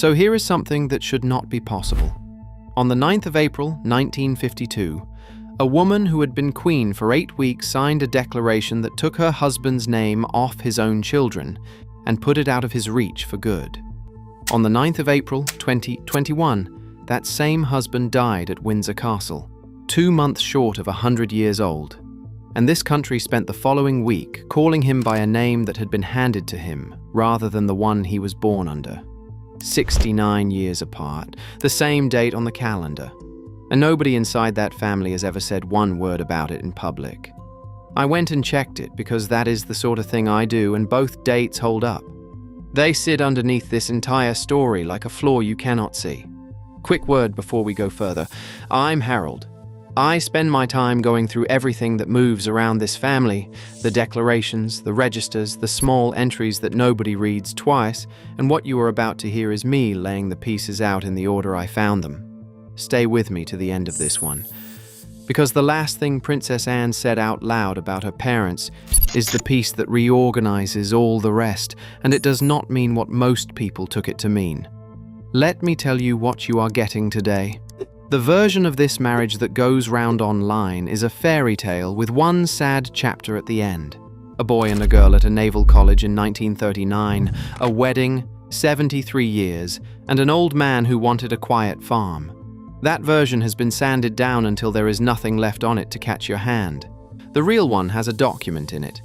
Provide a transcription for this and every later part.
So here is something that should not be possible. On the 9th of April, 1952, a woman who had been queen for 8 weeks signed a declaration that took her husband's name off his own children and put it out of his reach for good. On the 9th of April, 2021, that same husband died at Windsor Castle, 2 months short of 100 years old. And this country spent the following week calling him by a name that had been handed to him rather than the one he was born under. 69 years apart, the same date on the calendar. And nobody inside that family has ever said one word about it in public. I went and checked it because that is the sort of thing I do, and both dates hold up. They sit underneath this entire story like a flaw you cannot see. Quick word before we go further. I'm Harold. I spend my time going through everything that moves around this family, the declarations, the registers, the small entries that nobody reads twice, and what you are about to hear is me laying the pieces out in the order I found them. Stay with me to the end of this one, because the last thing Princess Anne said out loud about her parents is the piece that reorganizes all the rest, and it does not mean what most people took it to mean. Let me tell you what you are getting today. The version of this marriage that goes round online is a fairy tale with one sad chapter at the end. A boy and a girl at a naval college in 1939, a wedding, 73 years, and an old man who wanted a quiet farm. That version has been sanded down until there is nothing left on it to catch your hand. The real one has a document in it.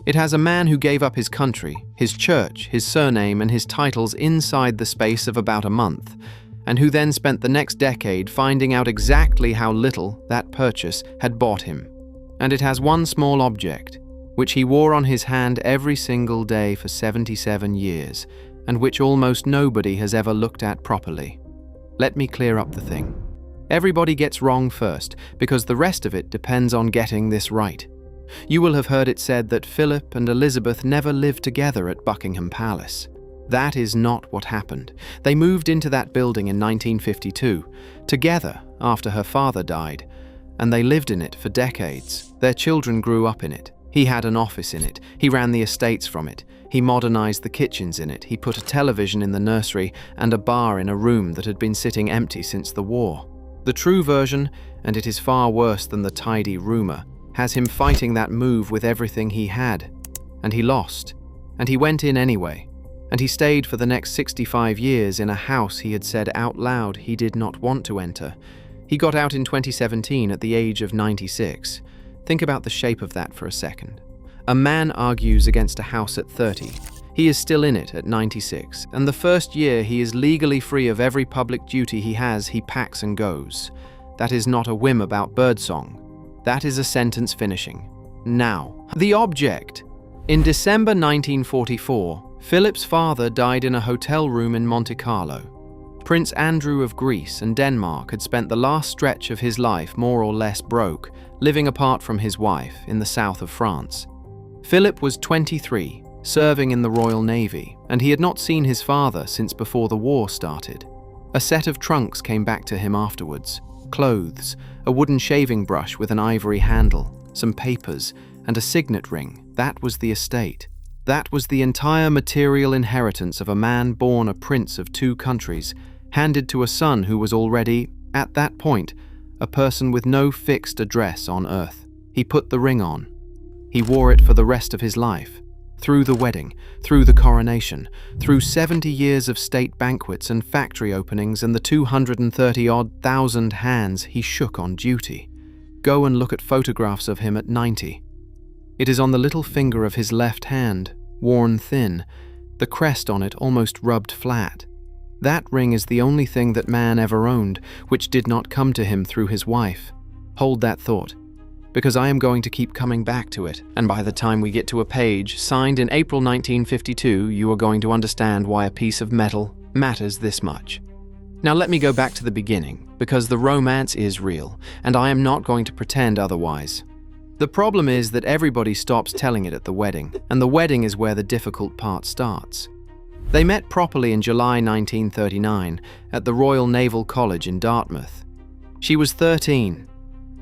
It has a man who gave up his country, his church, his surname, and his titles inside the space of about a month, and who then spent the next decade finding out exactly how little that purchase had bought him. And it has one small object, which he wore on his hand every single day for 77 years, and which almost nobody has ever looked at properly. Let me clear up the thing. Everybody gets wrong first, because the rest of it depends on getting this right. You will have heard it said that Philip and Elizabeth never lived together at Buckingham Palace. That is not what happened. They moved into that building in 1952, together after her father died, and they lived in it for decades. Their children grew up in it. He had an office in it. He ran the estates from it. He modernized the kitchens in it. He put a television in the nursery and a bar in a room that had been sitting empty since the war. The true version, and it is far worse than the tidy rumor, has him fighting that move with everything he had. And he lost. And he went in anyway. And he stayed for the next 65 years in a house he had said out loud he did not want to enter. He got out in 2017 at the age of 96. Think about the shape of that for a second. A man argues against a house at 30. He is still in it at 96, and the first year he is legally free of every public duty he has, he packs and goes. That is not a whim about birdsong. That is a sentence finishing. Now, the object. In December 1944, Philip's father died in a hotel room in Monte Carlo. Prince Andrew of Greece and Denmark had spent the last stretch of his life more or less broke, living apart from his wife in the south of France. Philip was 23, serving in the Royal Navy, and he had not seen his father since before the war started. A set of trunks came back to him afterwards. Clothes, a wooden shaving brush with an ivory handle, some papers, and a signet ring. That was the estate. That was the entire material inheritance of a man born a prince of 2 countries, handed to a son who was already, at that point, a person with no fixed address on earth. He put the ring on. He wore it for the rest of his life. Through the wedding, through the coronation, through 70 years of state banquets and factory openings and the 230-odd thousand hands he shook on duty. Go and look at photographs of him at 90. It is on the little finger of his left hand, worn thin, the crest on it almost rubbed flat. That ring is the only thing that man ever owned, which did not come to him through his wife. Hold that thought, because I am going to keep coming back to it, and by the time we get to a page signed in April 1952, you are going to understand why a piece of metal matters this much. Now let me go back to the beginning, because the romance is real, and I am not going to pretend otherwise. The problem is that everybody stops telling it at the wedding, and the wedding is where the difficult part starts. They met properly in July 1939 at the Royal Naval College in Dartmouth. She was 13.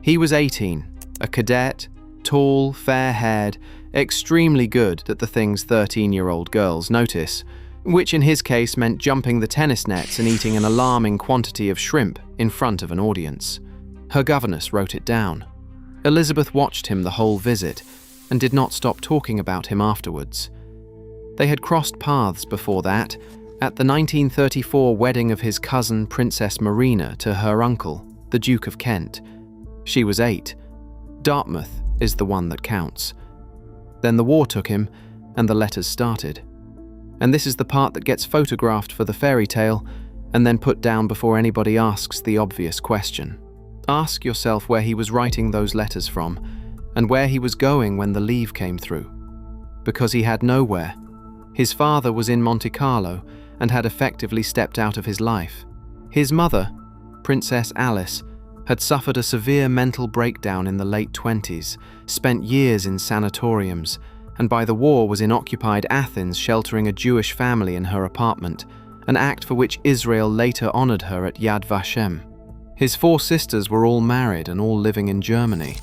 He was 18, a cadet, tall, fair-haired, extremely good at the things 13-year-old girls notice, which in his case meant jumping the tennis nets and eating an alarming quantity of shrimp in front of an audience. Her governess wrote it down. Elizabeth watched him the whole visit and did not stop talking about him afterwards. They had crossed paths before that, at the 1934 wedding of his cousin Princess Marina to her uncle, the Duke of Kent. She was 8. Dartmouth is the one that counts. Then the war took him, and the letters started. And this is the part that gets photographed for the fairy tale, and then put down before anybody asks the obvious question. Ask yourself where he was writing those letters from, and where he was going when the leave came through. Because he had nowhere. His father was in Monte Carlo, and had effectively stepped out of his life. His mother, Princess Alice, had suffered a severe mental breakdown in the late 20s, spent years in sanatoriums, and by the war was in occupied Athens sheltering a Jewish family in her apartment, an act for which Israel later honored her at Yad Vashem. His 4 sisters were all married and all living in Germany.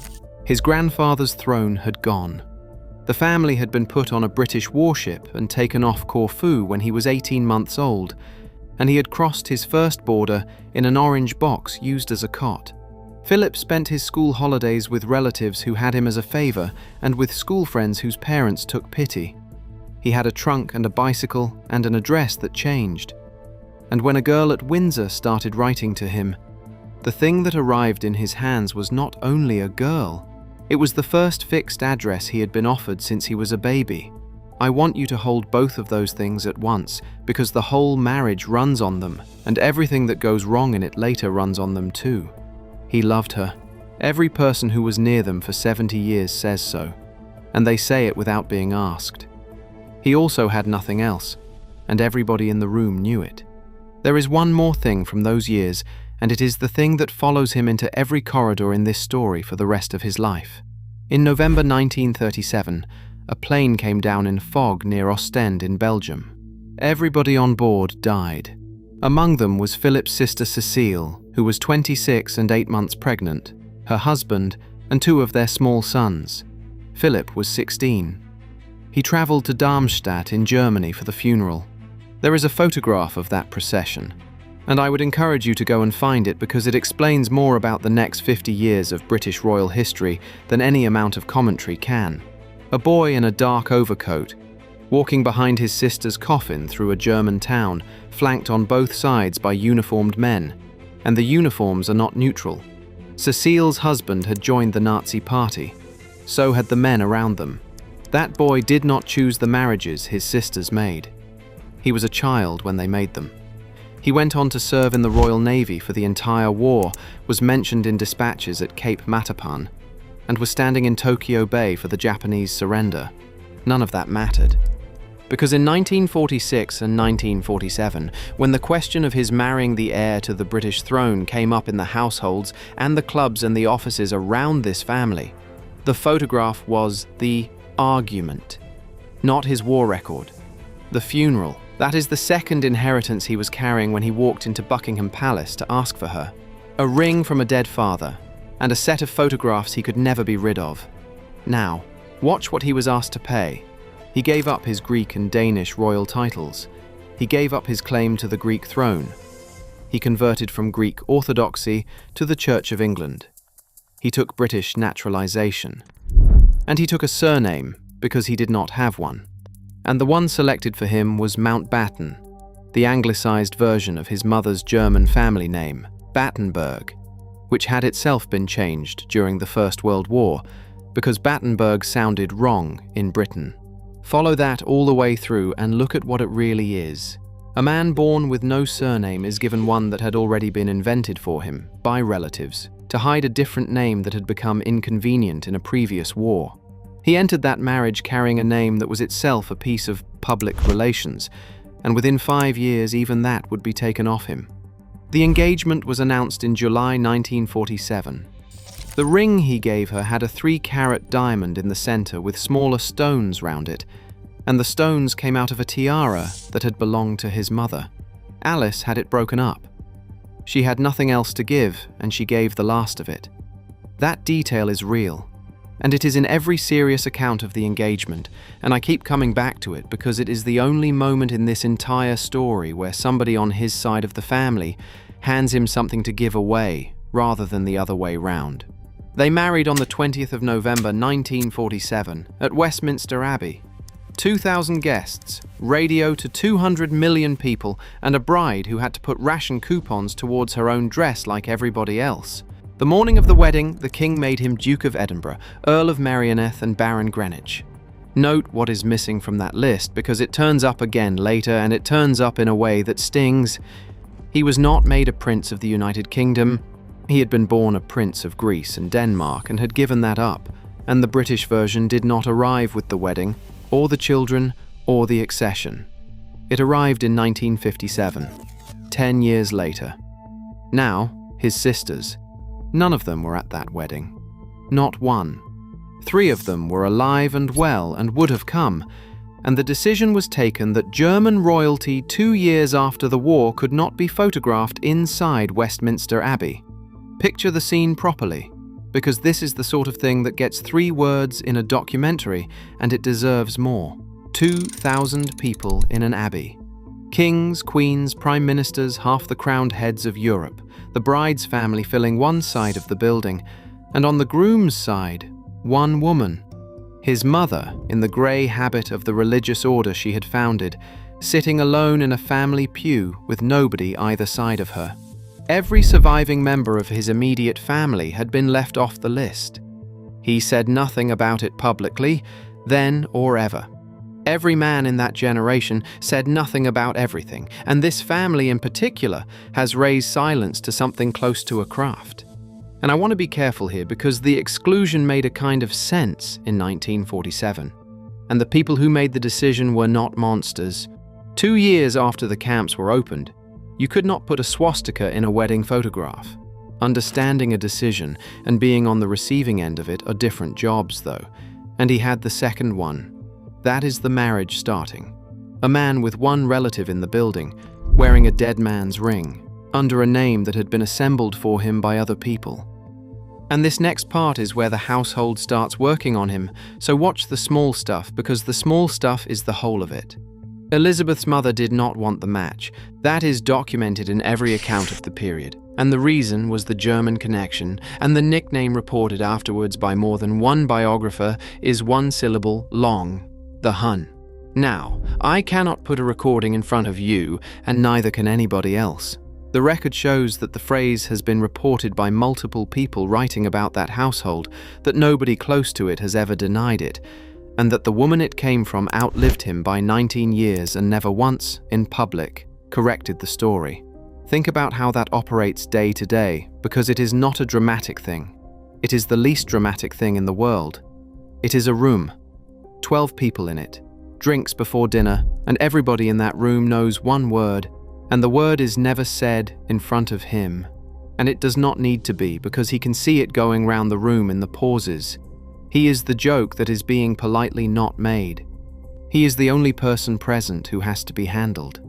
His grandfather's throne had gone. The family had been put on a British warship and taken off Corfu when he was 18 months old, and he had crossed his first border in an orange box used as a cot. Philip spent his school holidays with relatives who had him as a favour and with school friends whose parents took pity. He had a trunk and a bicycle and an address that changed. And when a girl at Windsor started writing to him, the thing that arrived in his hands was not only a girl, it was the first fixed address he had been offered since he was a baby. I want you to hold both of those things at once, because the whole marriage runs on them, and everything that goes wrong in it later runs on them too. He loved her. Every person who was near them for 70 years says so, and they say it without being asked. He also had nothing else, and everybody in the room knew it. There is one more thing from those years, and it is the thing that follows him into every corridor in this story for the rest of his life. In November 1937, a plane came down in fog near Ostend in Belgium. Everybody on board died. Among them was Philip's sister Cecile, who was 26 and 8 months pregnant, her husband, and 2 of their small sons. Philip was 16. He travelled to Darmstadt in Germany for the funeral. There is a photograph of that procession, and I would encourage you to go and find it because it explains more about the next 50 years of British royal history than any amount of commentary can. A boy in a dark overcoat, walking behind his sister's coffin through a German town, flanked on both sides by uniformed men, and the uniforms are not neutral. Cecile's husband had joined the Nazi party. So had the men around them. That boy did not choose the marriages his sisters made. He was a child when they made them. He went on to serve in the Royal Navy for the entire war, was mentioned in dispatches at Cape Matapan, and was standing in Tokyo Bay for the Japanese surrender. None of that mattered. Because in 1946 and 1947, when the question of his marrying the heir to the British throne came up in the households and the clubs and the offices around this family, the photograph was the argument, not his war record. The funeral. That is the second inheritance he was carrying when he walked into Buckingham Palace to ask for her. A ring from a dead father, and a set of photographs he could never be rid of. Now, watch what he was asked to pay. He gave up his Greek and Danish royal titles. He gave up his claim to the Greek throne. He converted from Greek Orthodoxy to the Church of England. He took British naturalization. And he took a surname because he did not have one. And the one selected for him was Mountbatten, the anglicised version of his mother's German family name, Battenberg, which had itself been changed during the First World War because Battenberg sounded wrong in Britain. Follow that all the way through and look at what it really is. A man born with no surname is given one that had already been invented for him by relatives to hide a different name that had become inconvenient in a previous war. He entered that marriage carrying a name that was itself a piece of public relations, and within 5 years even that would be taken off him. The engagement was announced in July 1947. The ring he gave her had a 3-carat diamond in the centre with smaller stones round it, and the stones came out of a tiara that had belonged to his mother. Alice had it broken up. She had nothing else to give, and she gave the last of it. That detail is real. And it is in every serious account of the engagement, and I keep coming back to it because it is the only moment in this entire story where somebody on his side of the family hands him something to give away rather than the other way round. They married on the 20th of November 1947 at Westminster Abbey. 2,000 guests, radio to 200 million people, and a bride who had to put ration coupons towards her own dress like everybody else. The morning of the wedding, the king made him Duke of Edinburgh, Earl of Merioneth and Baron Greenwich. Note what is missing from that list because it turns up again later and it turns up in a way that stings. He was not made a prince of the United Kingdom. He had been born a prince of Greece and Denmark and had given that up, and the British version did not arrive with the wedding, or the children, or the accession. It arrived in 1957, 10 years later. Now, his sisters. None of them were at that wedding. Not one. 3 of them were alive and well and would have come, and the decision was taken that German royalty 2 years after the war could not be photographed inside Westminster Abbey. Picture the scene properly, because this is the sort of thing that gets 3 words in a documentary, and it deserves more. 2,000 people in an abbey. Kings, queens, prime ministers, half the crowned heads of Europe, the bride's family filling one side of the building, and on the groom's side, one woman. His mother, in the grey habit of the religious order she had founded, sitting alone in a family pew with nobody either side of her. Every surviving member of his immediate family had been left off the list. He said nothing about it publicly, then or ever. Every man in that generation said nothing about everything, and this family in particular has raised silence to something close to a craft. And I want to be careful here because the exclusion made a kind of sense in 1947, and the people who made the decision were not monsters. 2 years after the camps were opened, you could not put a swastika in a wedding photograph. Understanding a decision and being on the receiving end of it are different jobs, though, and he had the second one. That is the marriage starting. A man with one relative in the building, wearing a dead man's ring, under a name that had been assembled for him by other people. And this next part is where the household starts working on him, so watch the small stuff because the small stuff is the whole of it. Elizabeth's mother did not want the match. That is documented in every account of the period. And the reason was the German connection, and the nickname reported afterwards by more than one biographer is 1 syllable long, the Hun. Now, I cannot put a recording in front of you, and neither can anybody else. The record shows that the phrase has been reported by multiple people writing about that household, that nobody close to it has ever denied it, and that the woman it came from outlived him by 19 years and never once, in public, corrected the story. Think about how that operates day to day, because it is not a dramatic thing. It is the least dramatic thing in the world. It is a room, 12 people in it, drinks before dinner, and everybody in that room knows one word, and the word is never said in front of him. And it does not need to be, because he can see it going round the room in the pauses. He is the joke that is being politely not made. He is the only person present who has to be handled.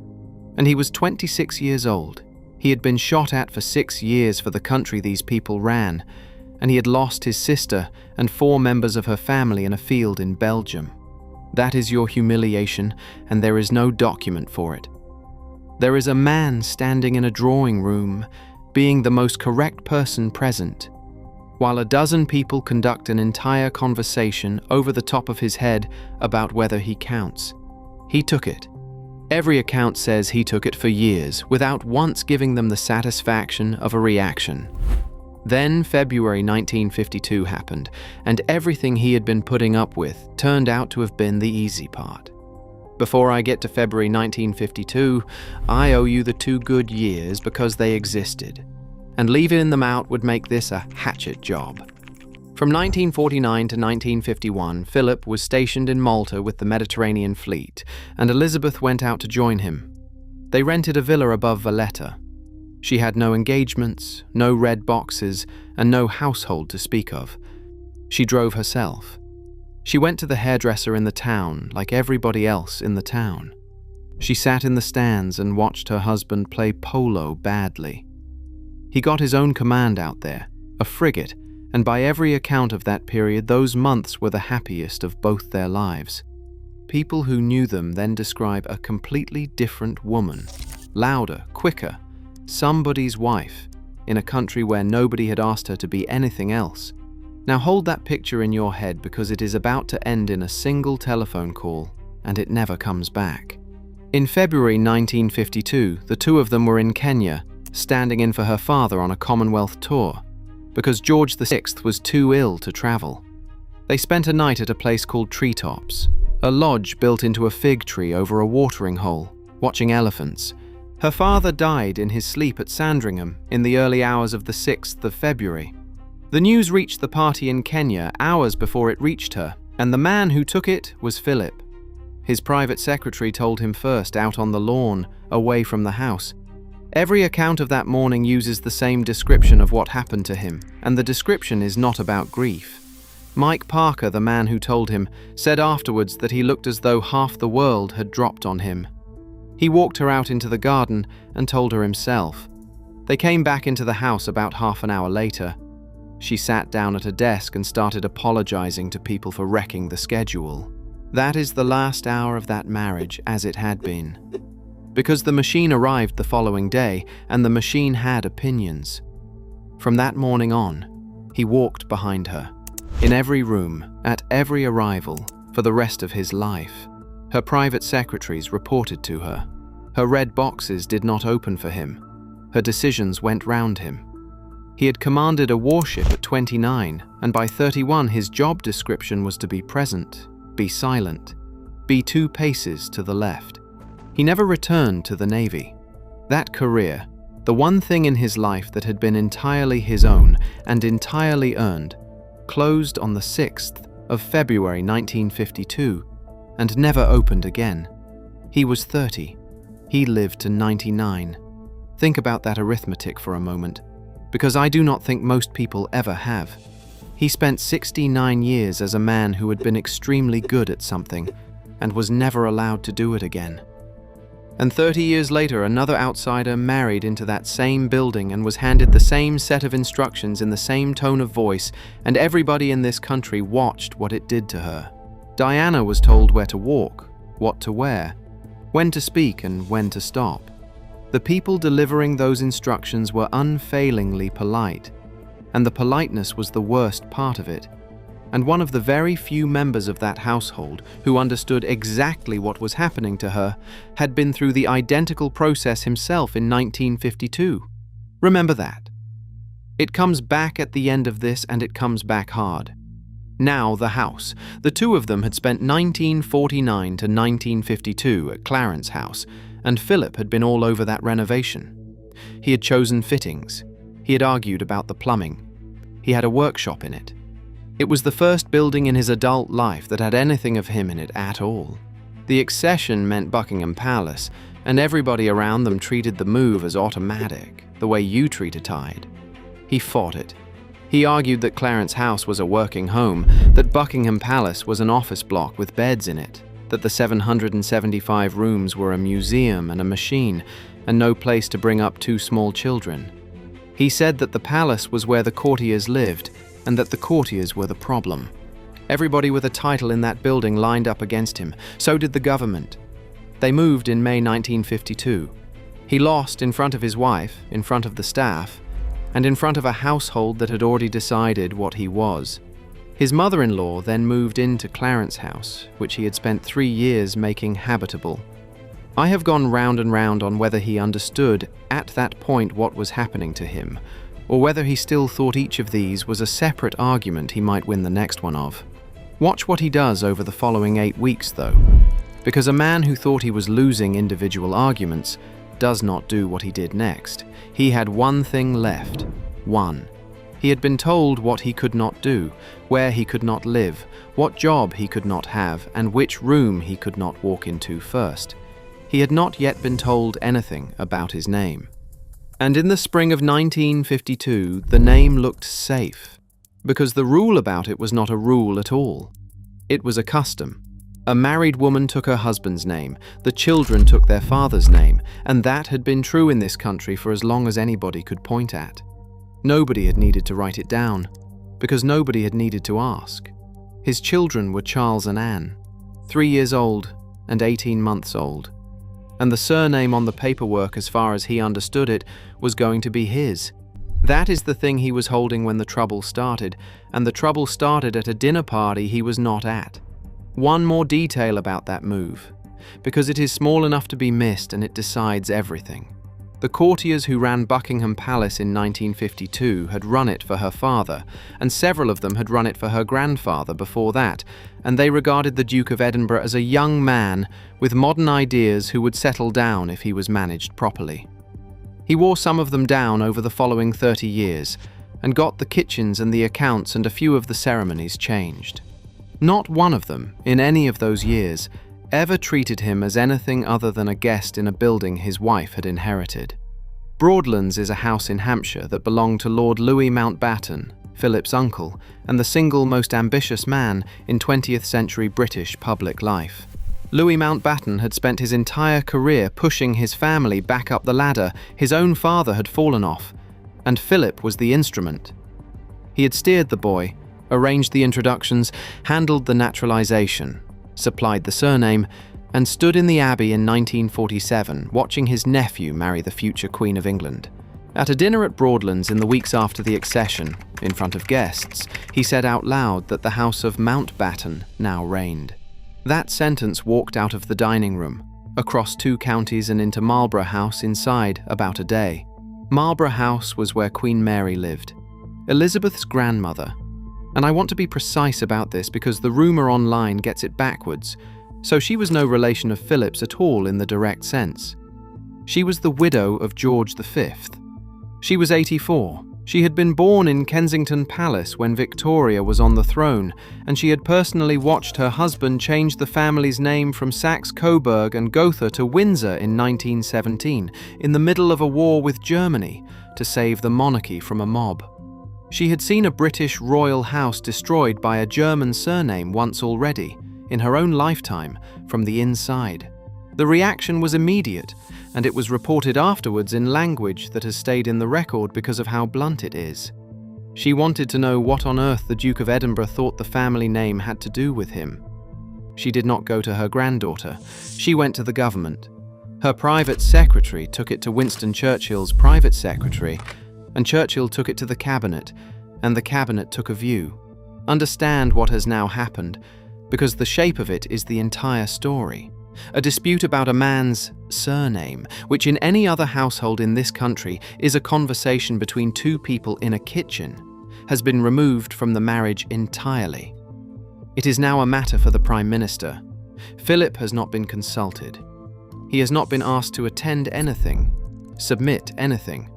And he was 26 years old. He had been shot at for 6 years for the country these people ran, and he had lost his sister and 4 members of her family in a field in Belgium. That is your humiliation, and there is no document for it. There is a man standing in a drawing room, being the most correct person present, while a dozen people conduct an entire conversation over the top of his head about whether he counts. He took it. Every account says he took it for years, without once giving them the satisfaction of a reaction. Then February 1952 happened, and everything he had been putting up with turned out to have been the easy part. Before I get to February 1952, I owe you the 2 good years because they existed, and leaving them out would make this a hatchet job. From 1949 to 1951, Philip was stationed in Malta with the Mediterranean fleet, and Elizabeth went out to join him. They rented a villa above Valletta. She had no engagements, no red boxes, and no household to speak of. She drove herself. She went to the hairdresser in the town, like everybody else in the town. She sat in the stands and watched her husband play polo badly. He got his own command out there, a frigate, and by every account of that period, those months were the happiest of both their lives. People who knew them then describe a completely different woman, louder, quicker, somebody's wife, in a country where nobody had asked her to be anything else. Now hold that picture in your head, because it is about to end in a single telephone call, and it never comes back. In February 1952, the two of them were in Kenya, standing in for her father on a Commonwealth tour, because George VI was too ill to travel. They spent a night at a place called Treetops, a lodge built into a fig tree over a watering hole, watching elephants. Her father died in his sleep at Sandringham in the early hours of the 6th of February. The news reached the party in Kenya hours before it reached her, and the man who took it was Philip. His private secretary told him first, out on the lawn, away from the house. Every account of that morning uses the same description of what happened to him, and the description is not about grief. Mike Parker, the man who told him, said afterwards that he looked as though half the world had dropped on him. He walked her out into the garden and told her himself. They came back into the house about half an hour later. She sat down at a desk and started apologizing to people for wrecking the schedule. That is the last hour of that marriage as it had been. Because the machine arrived the following day, and the machine had opinions. From that morning on, he walked behind her, in every room, at every arrival, for the rest of his life. Her private secretaries reported to her. Her red boxes did not open for him. Her decisions went round him. He had commanded a warship at 29, and by 31 his job description was to be present, be silent, be 2 paces to the left. He never returned to the Navy. That career, the one thing in his life that had been entirely his own and entirely earned, closed on the 6th of February 1952 and never opened again. He was 30. He lived to 99. Think about that arithmetic for a moment, because I do not think most people ever have. He spent 69 years as a man who had been extremely good at something and was never allowed to do it again. And 30 years later, another outsider married into that same building and was handed the same set of instructions in the same tone of voice, and everybody in this country watched what it did to her. Diana was told where to walk, what to wear, when to speak and when to stop. The people delivering those instructions were unfailingly polite, and the politeness was the worst part of it. And one of the very few members of that household who understood exactly what was happening to her had been through the identical process himself in 1952. Remember that. It comes back at the end of this, and it comes back hard. Now the house. The two of them had spent 1949 to 1952 at Clarence House, and Philip had been all over that renovation. He had chosen fittings. He had argued about the plumbing. He had a workshop in it. It was the first building in his adult life that had anything of him in it at all. The accession meant Buckingham Palace, and everybody around them treated the move as automatic, the way you treat a tide. He fought it. He argued that Clarence House was a working home, that Buckingham Palace was an office block with beds in it, that the 775 rooms were a museum and a machine, and no place to bring up 2 small children. He said that the palace was where the courtiers lived, and that the courtiers were the problem. Everybody with a title in that building lined up against him. So did the government. They moved in May 1952. He lost in front of his wife, in front of the staff, and in front of a household that had already decided what he was. His mother-in-law then moved into Clarence House, which he had spent 3 years making habitable. I have gone round and round on whether he understood at that point what was happening to him, or whether he still thought each of these was a separate argument he might win the next one of. Watch what he does over the following 8 weeks, though, because a man who thought he was losing individual arguments does not do what he did next. He had one thing left. One. He had been told what he could not do, where he could not live, what job he could not have, and which room he could not walk into first. He had not yet been told anything about his name. And in the spring of 1952, the name looked safe, because the rule about it was not a rule at all. It was a custom. A married woman took her husband's name, the children took their father's name, and that had been true in this country for as long as anybody could point at. Nobody had needed to write it down, because nobody had needed to ask. His children were Charles and Anne, 3 years old and 18 months old. And the surname on the paperwork, as far as he understood it, was going to be his. That is the thing he was holding when the trouble started, and the trouble started at a dinner party he was not at. One more detail about that move, because it is small enough to be missed and it decides everything. The courtiers who ran Buckingham Palace in 1952 had run it for her father, and several of them had run it for her grandfather before that, and they regarded the Duke of Edinburgh as a young man with modern ideas who would settle down if he was managed properly. He wore some of them down over the following 30 years, and got the kitchens and the accounts and a few of the ceremonies changed. Not one of them, in any of those years, ever treated him as anything other than a guest in a building his wife had inherited. Broadlands is a house in Hampshire that belonged to Lord Louis Mountbatten, Philip's uncle, and the single most ambitious man in 20th century British public life. Louis Mountbatten had spent his entire career pushing his family back up the ladder. His own father had fallen off, and Philip was the instrument. He had steered the boy, arranged the introductions, handled the naturalization, supplied the surname, and stood in the Abbey in 1947 watching his nephew marry the future Queen of England. At a dinner at Broadlands in the weeks after the accession, in front of guests, he said out loud that the House of Mountbatten now reigned. That sentence walked out of the dining room, across 2 counties and into Marlborough House inside about a day. Marlborough House was where Queen Mary lived, Elizabeth's grandmother. And I want to be precise about this because the rumour online gets it backwards, so she was no relation of Philip's at all in the direct sense. She was the widow of George V. She was 84. She had been born in Kensington Palace when Victoria was on the throne, and she had personally watched her husband change the family's name from Saxe-Coburg and Gotha to Windsor in 1917, in the middle of a war with Germany, to save the monarchy from a mob. She had seen a British royal house destroyed by a German surname once already, in her own lifetime, from the inside. The reaction was immediate, and it was reported afterwards in language that has stayed in the record because of how blunt it is. She wanted to know what on earth the Duke of Edinburgh thought the family name had to do with him. She did not go to her granddaughter. She went to the government. Her private secretary took it to Winston Churchill's private secretary, and Churchill took it to the cabinet, and the cabinet took a view. Understand what has now happened, because the shape of it is the entire story. A dispute about a man's surname, which in any other household in this country is a conversation between 2 people in a kitchen, has been removed from the marriage entirely. It is now a matter for the Prime Minister. Philip has not been consulted. He has not been asked to attend anything, submit anything,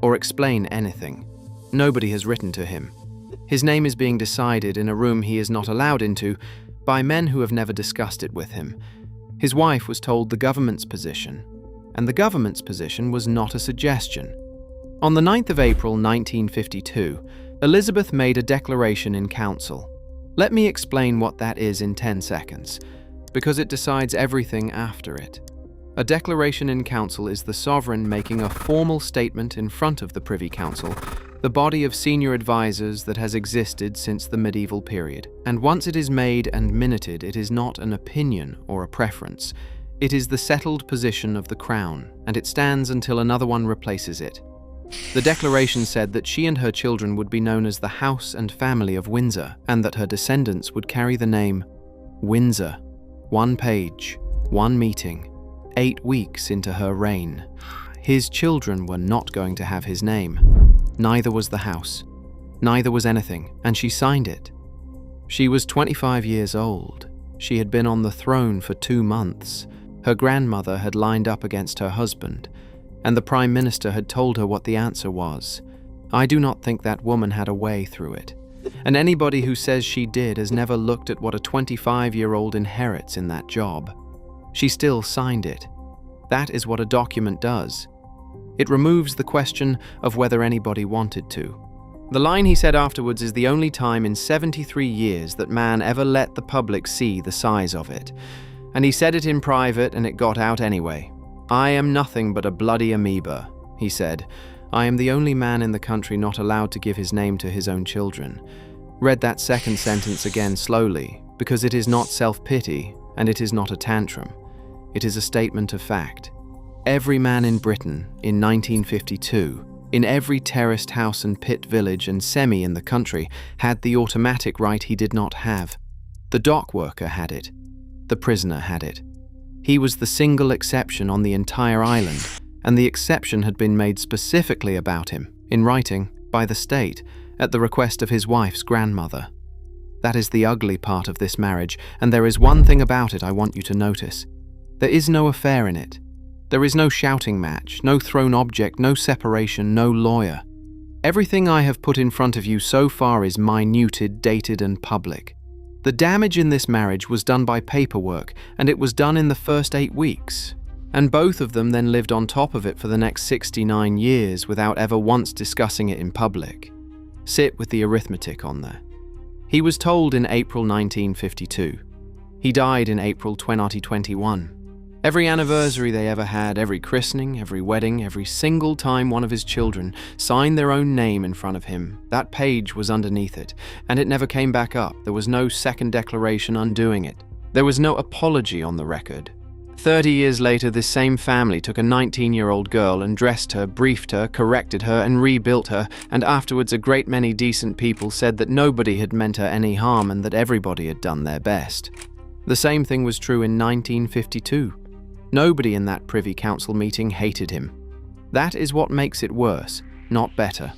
or explain anything. Nobody has written to him. His name is being decided in a room he is not allowed into by men who have never discussed it with him. His wife was told the government's position, and the government's position was not a suggestion. On the 9th of April 1952, Elizabeth made a declaration in council. Let me explain what that is in 10 seconds, because it decides everything after it. A declaration in council is the sovereign making a formal statement in front of the Privy Council, the body of senior advisors that has existed since the medieval period. And once it is made and minuted, it is not an opinion or a preference. It is the settled position of the Crown, and it stands until another one replaces it. The declaration said that she and her children would be known as the House and Family of Windsor, and that her descendants would carry the name Windsor. 1 page, 1 meeting, 8 weeks into her reign. His children were not going to have his name. Neither was the house. Neither was anything, and she signed it. She was 25 years old. She had been on the throne for 2 months. Her grandmother had lined up against her husband, and the Prime Minister had told her what the answer was. I do not think that woman had a way through it. And anybody who says she did has never looked at what a 25-year-old inherits in that job. She still signed it. That is what a document does. It removes the question of whether anybody wanted to. The line he said afterwards is the only time in 73 years that man ever let the public see the size of it. And he said it in private and it got out anyway. I am nothing but a bloody amoeba, he said. I am the only man in the country not allowed to give his name to his own children. Read that second sentence again slowly, because it is not self-pity and it is not a tantrum. It is a statement of fact. Every man in Britain in 1952, in every terraced house and pit village and semi in the country, had the automatic right he did not have. The dock worker had it. The prisoner had it. He was the single exception on the entire island, and the exception had been made specifically about him, in writing, by the state, at the request of his wife's grandmother. That is the ugly part of this marriage, and there is one thing about it I want you to notice. There is no affair in it. There is no shouting match, no thrown object, no separation, no lawyer. Everything I have put in front of you so far is minuted, dated, and public. The damage in this marriage was done by paperwork, and it was done in the first 8 weeks. And both of them then lived on top of it for the next 69 years without ever once discussing it in public. Sit with the arithmetic on there. He was told in April 1952. He died in April 2021. Every anniversary they ever had, every christening, every wedding, every single time one of his children signed their own name in front of him, that page was underneath it, and it never came back up. There was no second declaration undoing it. There was no apology on the record. 30 years later, this same family took a 19-year-old girl and dressed her, briefed her, corrected her, and rebuilt her, and afterwards a great many decent people said that nobody had meant her any harm and that everybody had done their best. The same thing was true in 1952. Nobody in that Privy Council meeting hated him. That is what makes it worse, not better.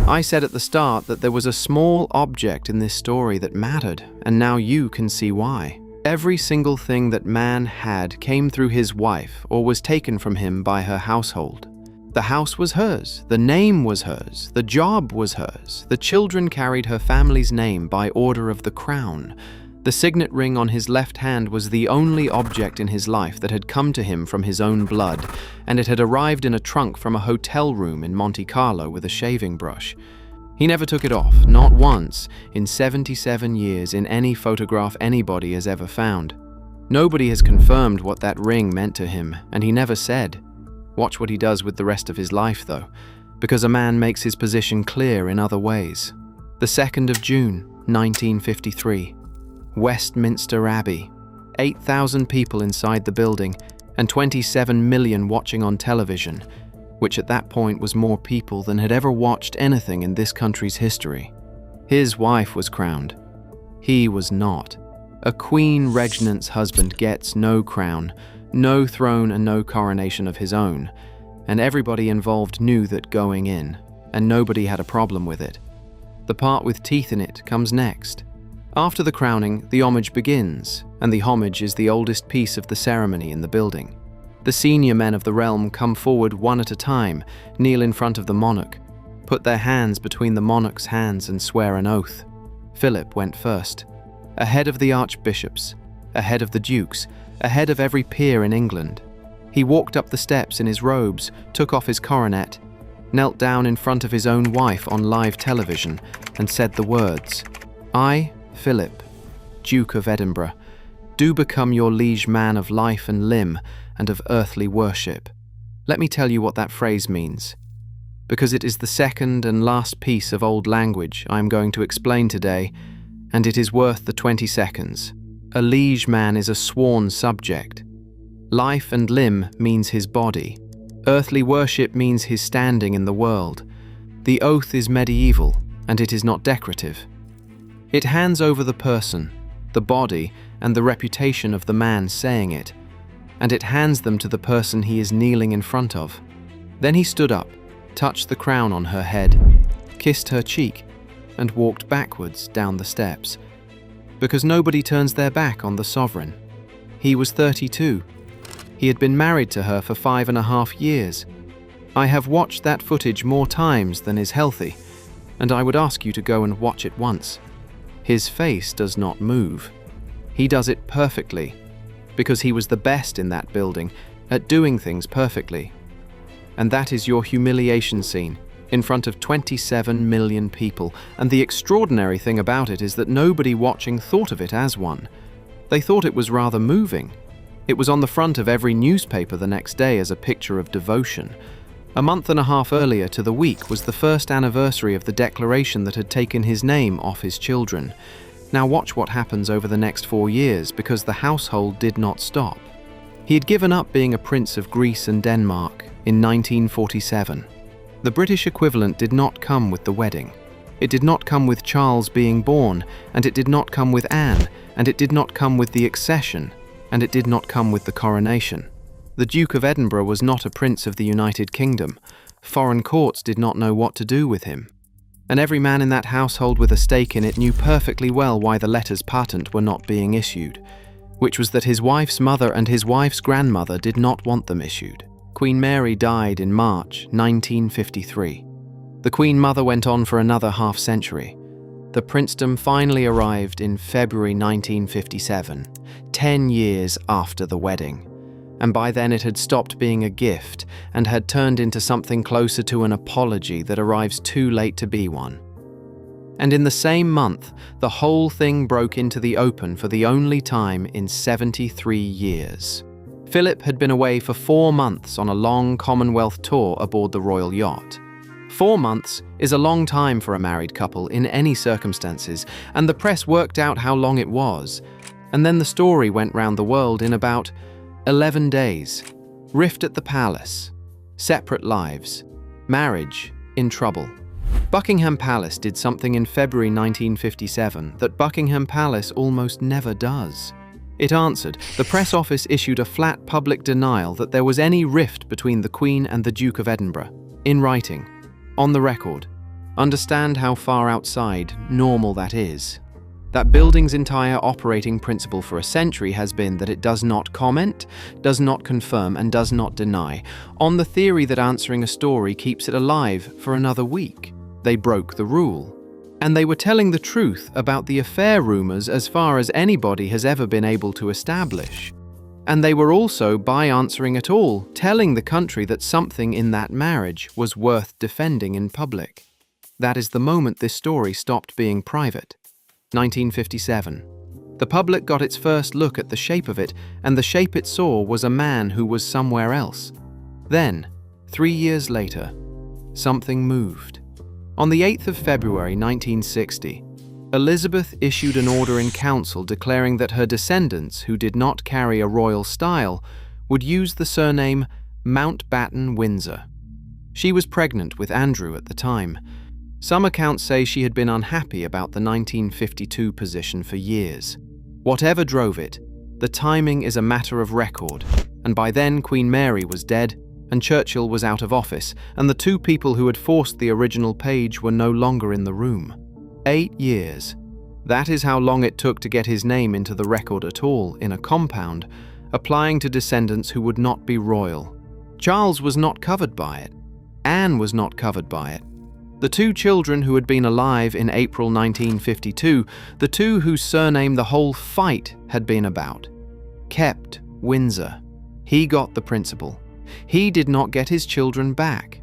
I said at the start that there was a small object in this story that mattered, and now you can see why. Every single thing that man had came through his wife or was taken from him by her household. The house was hers, the name was hers, the job was hers, the children carried her family's name by order of the crown. The signet ring on his left hand was the only object in his life that had come to him from his own blood, and it had arrived in a trunk from a hotel room in Monte Carlo with a shaving brush. He never took it off, not once, in 77 years in any photograph anybody has ever found. Nobody has confirmed what that ring meant to him, and he never said. Watch what he does with the rest of his life, though, because a man makes his position clear in other ways. The 2nd of June, 1953. Westminster Abbey. 8,000 people inside the building, and 27 million watching on television, which at that point was more people than had ever watched anything in this country's history. His wife was crowned. He was not. A queen regnant's husband gets no crown, no throne and no coronation of his own, and everybody involved knew that going in, and nobody had a problem with it. The part with teeth in it comes next. After the crowning, the homage begins, and the homage is the oldest piece of the ceremony in the building. The senior men of the realm come forward one at a time, kneel in front of the monarch, put their hands between the monarch's hands and swear an oath. Philip went first. Ahead of the archbishops, ahead of the dukes, ahead of every peer in England. He walked up the steps in his robes, took off his coronet, knelt down in front of his own wife on live television, and said the words, "I, Philip, Duke of Edinburgh, do become your liege man of life and limb and of earthly worship." Let me tell you what that phrase means, because it is the second and last piece of old language I am going to explain today, and it is worth the 20 seconds. A liege man is a sworn subject. Life and limb means his body. Earthly worship means his standing in the world. The oath is medieval, and it is not decorative. It hands over the person, the body, and the reputation of the man saying it, and it hands them to the person he is kneeling in front of. Then he stood up, touched the crown on her head, kissed her cheek, and walked backwards down the steps, because nobody turns their back on the sovereign. He was 32. He had been married to her for 5.5 years. I have watched that footage more times than is healthy, and I would ask you to go and watch it once. His face does not move. He does it perfectly, because he was the best in that building at doing things perfectly. And that is your humiliation scene in front of 27 million people, and the extraordinary thing about it is that nobody watching thought of it as one. They thought it was rather moving. It was on the front of every newspaper the next day as a picture of devotion. A month and a half earlier to the week was the first anniversary of the declaration that had taken his name off his children. Now watch what happens over the next 4 years, because the household did not stop. He had given up being a prince of Greece and Denmark in 1947. The British equivalent did not come with the wedding. It did not come with Charles being born, and it did not come with Anne, and it did not come with the accession, and it did not come with the coronation. The Duke of Edinburgh was not a prince of the United Kingdom. Foreign courts did not know what to do with him. And every man in that household with a stake in it knew perfectly well why the letters patent were not being issued, which was that his wife's mother and his wife's grandmother did not want them issued. Queen Mary died in March 1953. The Queen Mother went on for another half-century. The princedom finally arrived in February 1957, 10 years after the wedding. And by then it had stopped being a gift and had turned into something closer to an apology that arrives too late to be one. And in the same month, the whole thing broke into the open for the only time in 73 years. Philip had been away for 4 months on a long Commonwealth tour aboard the royal yacht. 4 months is a long time for a married couple in any circumstances, and the press worked out how long it was. And then the story went round the world in about 11 days. Rift at the palace. Separate lives. Marriage in trouble. Buckingham Palace did something in February 1957 that Buckingham Palace almost never does. It answered. The press office issued a flat public denial that there was any rift between the Queen and the Duke of Edinburgh. In writing. On the record. Understand how far outside normal that is. That building's entire operating principle for a century has been that it does not comment, does not confirm, and does not deny, on the theory that answering a story keeps it alive for another week. They broke the rule. And they were telling the truth about the affair rumors as far as anybody has ever been able to establish. And they were also, by answering at all, telling the country that something in that marriage was worth defending in public. That is the moment this story stopped being private. 1957. The public got its first look at the shape of it, and the shape it saw was a man who was somewhere else. Then, 3 years later, something moved. On the 8th of February 1960, Elizabeth issued an order in council declaring that her descendants, who did not carry a royal style, would use the surname Mountbatten-Windsor. She was pregnant with Andrew at the time. Some accounts say she had been unhappy about the 1952 position for years. Whatever drove it, the timing is a matter of record, and by then Queen Mary was dead, and Churchill was out of office, and the 2 people who had forced the original page were no longer in the room. 8 years. That is how long it took to get his name into the record at all, in a compound, applying to descendants who would not be royal. Charles was not covered by it. Anne was not covered by it. The 2 children who had been alive in April 1952, the 2 whose surname the whole fight had been about, kept Windsor. He got the principal. He did not get his children back.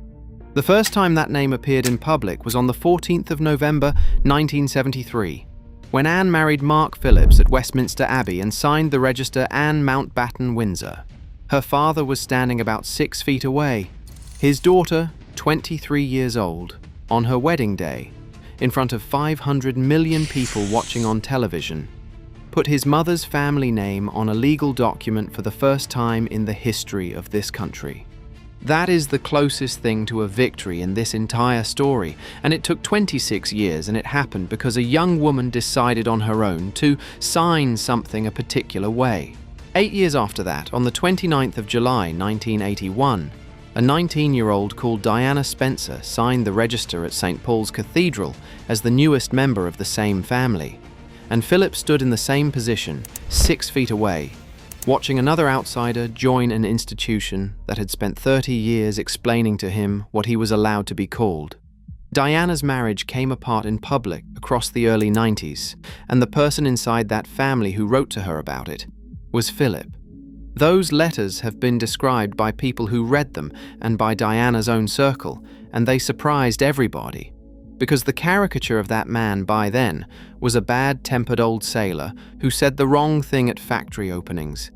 The first time that name appeared in public was on the 14th of November 1973, when Anne married Mark Phillips at Westminster Abbey and signed the register Anne Mountbatten-Windsor. Her father was standing about 6 feet away. His daughter, 23 years old, on her wedding day, in front of 500 million people watching on television, put his mother's family name on a legal document for the first time in the history of this country. That is the closest thing to a victory in this entire story, and it took 26 years, and it happened because a young woman decided on her own to sign something a particular way. 8 years after that, on the 29th of July 1981, a 19-year-old called Diana Spencer signed the register at St. Paul's Cathedral as the newest member of the same family, and Philip stood in the same position, 6 feet away, watching another outsider join an institution that had spent 30 years explaining to him what he was allowed to be called. Diana's marriage came apart in public across the early 90s, and the person inside that family who wrote to her about it was Philip. Those letters have been described by people who read them and by Diana's own circle, and they surprised everybody, because the caricature of that man by then was a bad-tempered old sailor who said the wrong thing at factory openings.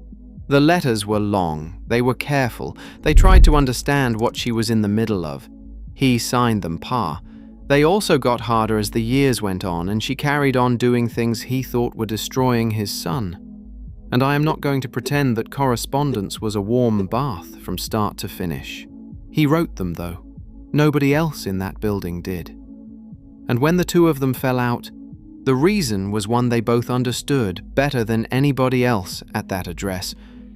The letters were long, they were careful, they tried to understand what she was in the middle of. He signed them pa. They also got harder as the years went on, and she carried on doing things he thought were destroying his son. And I am not going to pretend that correspondence was a warm bath from start to finish. He wrote them, though. Nobody else in that building did. And when the two of them fell out, the reason was one they both understood better than anybody else at that address,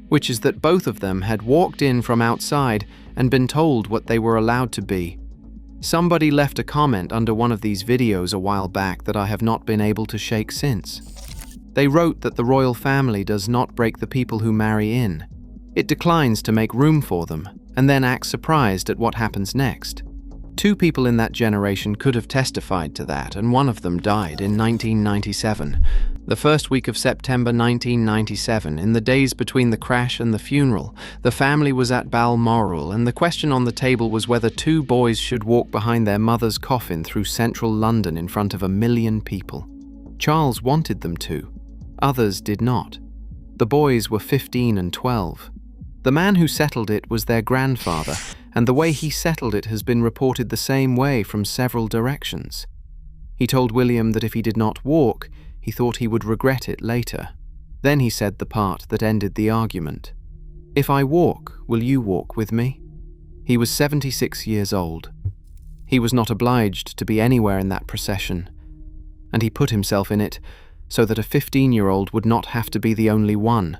which is that both of them had walked in from outside and been told what they were allowed to be. Somebody left a comment under one of these videos a while back that I have not been able to shake since. They wrote that the royal family does not break the people who marry in. It declines to make room for them, and then acts surprised at what happens next. Two people in that generation could have testified to that, and one of them died in 1997. The first week of September 1997, in the days between the crash and the funeral, the family was at Balmoral, and the question on the table was whether two boys should walk behind their mother's coffin through central London in front of 1 million people. Charles wanted them to. Others did not. The boys were 15 and 12. The man who settled it was their grandfather, and the way he settled it has been reported the same way from several directions. He told William that if he did not walk, he thought he would regret it later. Then he said the part that ended the argument. "If I walk, will you walk with me?" He was 76 years old. He was not obliged to be anywhere in that procession, and he put himself in it so that a 15-year-old would not have to be the only one.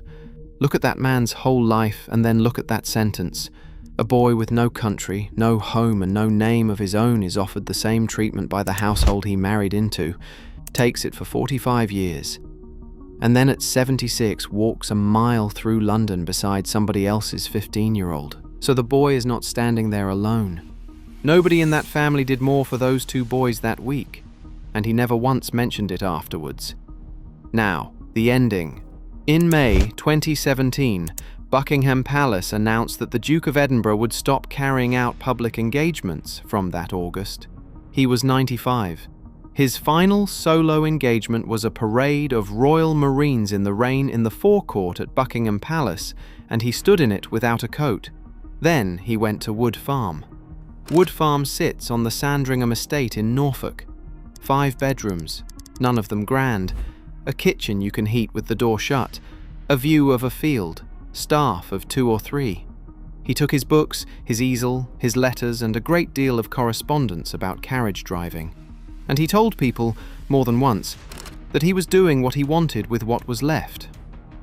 Look at that man's whole life and then look at that sentence. A boy with no country, no home and no name of his own is offered the same treatment by the household he married into, takes it for 45 years, and then at 76 walks a mile through London beside somebody else's 15-year-old. So the boy is not standing there alone. Nobody in that family did more for those two boys that week, and he never once mentioned it afterwards. Now, the ending. In May 2017, Buckingham Palace announced that the Duke of Edinburgh would stop carrying out public engagements from that August. He was 95. His final solo engagement was a parade of Royal Marines in the rain in the forecourt at Buckingham Palace, and he stood in it without a coat. Then he went to Wood Farm. Wood Farm sits on the Sandringham estate in Norfolk. 5 bedrooms, none of them grand, a kitchen you can heat with the door shut, a view of a field, staff of 2 or 3. He took his books, his easel, his letters, and a great deal of correspondence about carriage driving. And he told people, more than once, that he was doing what he wanted with what was left,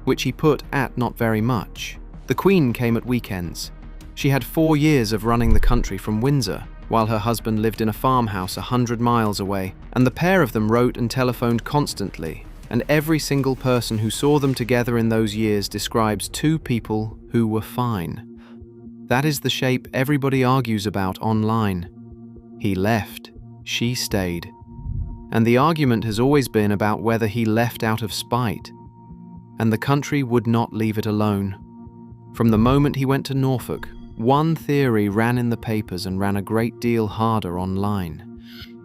which he put at not very much. The Queen came at weekends. She had 4 years of running the country from Windsor, while her husband lived in a farmhouse 100 miles away, and the pair of them wrote and telephoned constantly, and every single person who saw them together in those years describes two people who were fine. That is the shape everybody argues about online. He left, she stayed. And the argument has always been about whether he left out of spite. And the country would not leave it alone. From the moment he went to Norfolk, one theory ran in the papers and ran a great deal harder online.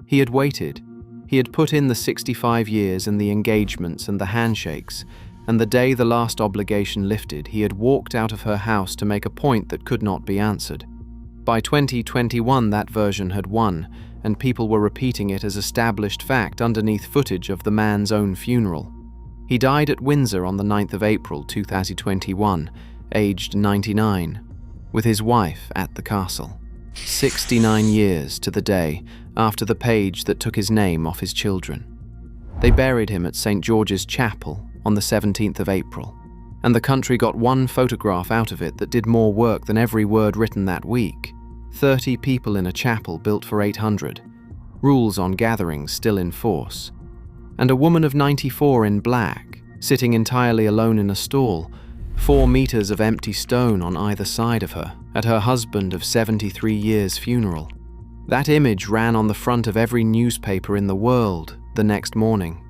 He had waited. He had put in the 65 years and the engagements and the handshakes, and the day the last obligation lifted, he had walked out of her house to make a point that could not be answered. By 2021, that version had won, and people were repeating it as established fact underneath footage of the man's own funeral. He died at Windsor on the 9th of April 2021, aged 99, with his wife at the castle. 69 years to the day after the page that took his name off his children. They buried him at St. George's Chapel on the 17th of April, and the country got one photograph out of it that did more work than every word written that week. 30 people in a chapel built for 800. Rules on gatherings still in force. And a woman of 94 in black, sitting entirely alone in a stall, 4 meters of empty stone on either side of her, at her husband of 73 years' funeral. That image ran on the front of every newspaper in the world the next morning,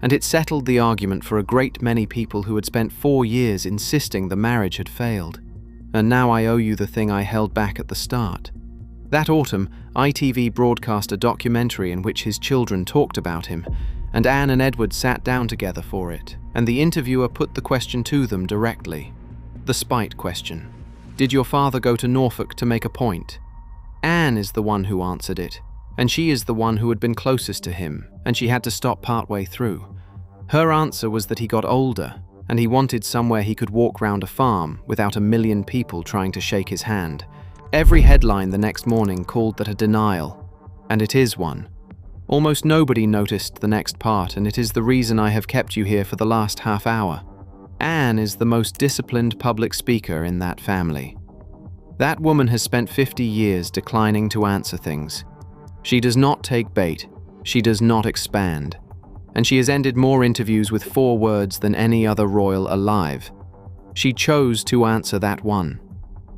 and it settled the argument for a great many people who had spent 4 years insisting the marriage had failed. And now I owe you the thing I held back at the start. That autumn, ITV broadcast a documentary in which his children talked about him, and Anne and Edward sat down together for it, and the interviewer put the question to them directly. The spite question. Did your father go to Norfolk to make a point? Anne is the one who answered it, and she is the one who had been closest to him, and she had to stop partway through. Her answer was that he got older, and he wanted somewhere he could walk round a farm without a million people trying to shake his hand. Every headline the next morning called that a denial, and it is one. Almost nobody noticed the next part, and it is the reason I have kept you here for the last half hour. Anne is the most disciplined public speaker in that family. That woman has spent 50 years declining to answer things. She does not take bait, she does not expand, and she has ended more interviews with 4 words than any other royal alive. She chose to answer that one.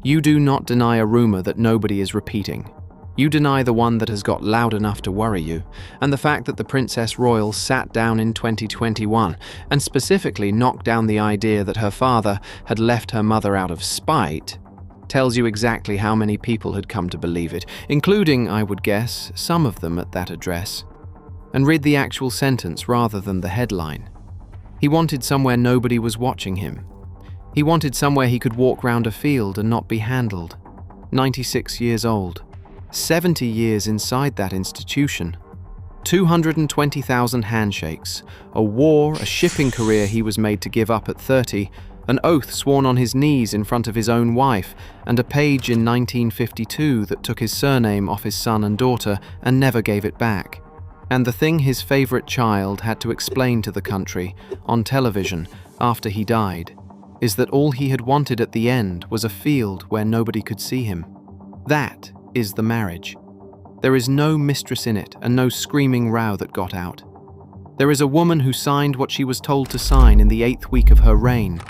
You do not deny a rumor that nobody is repeating. You deny the one that has got loud enough to worry you, and the fact that the Princess Royal sat down in 2021 and specifically knocked down the idea that her father had left her mother out of spite tells you exactly how many people had come to believe it, including, I would guess, some of them at that address. And read the actual sentence rather than the headline. He wanted somewhere nobody was watching him. He wanted somewhere he could walk round a field and not be handled. 96 years old. 70 years inside that institution. 220,000 handshakes. A war, a shipping career he was made to give up at 30. An oath sworn on his knees in front of his own wife, and a page in 1952 that took his surname off his son and daughter and never gave it back. And the thing his favourite child had to explain to the country, on television, after he died, is that all he had wanted at the end was a field where nobody could see him. That is the marriage. There is no mistress in it and no screaming row that got out. There is a woman who signed what she was told to sign in the 8th week of her reign.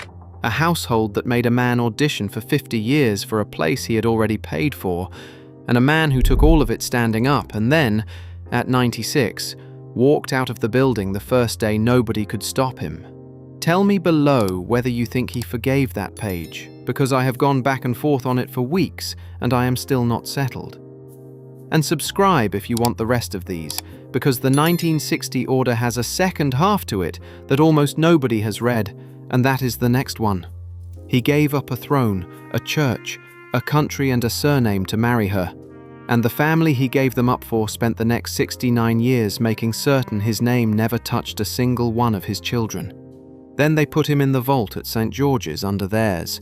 A household that made a man audition for 50 years for a place he had already paid for, and a man who took all of it standing up and then, at 96, walked out of the building the first day nobody could stop him. Tell me below whether you think he forgave that page, because I have gone back and forth on it for weeks and I am still not settled. And subscribe if you want the rest of these, because the 1960 order has a second half to it that almost nobody has read, and that is the next one. He gave up a throne, a church, a country and a surname to marry her, and the family he gave them up for spent the next 69 years making certain his name never touched a single one of his children. Then they put him in the vault at St. George's under theirs,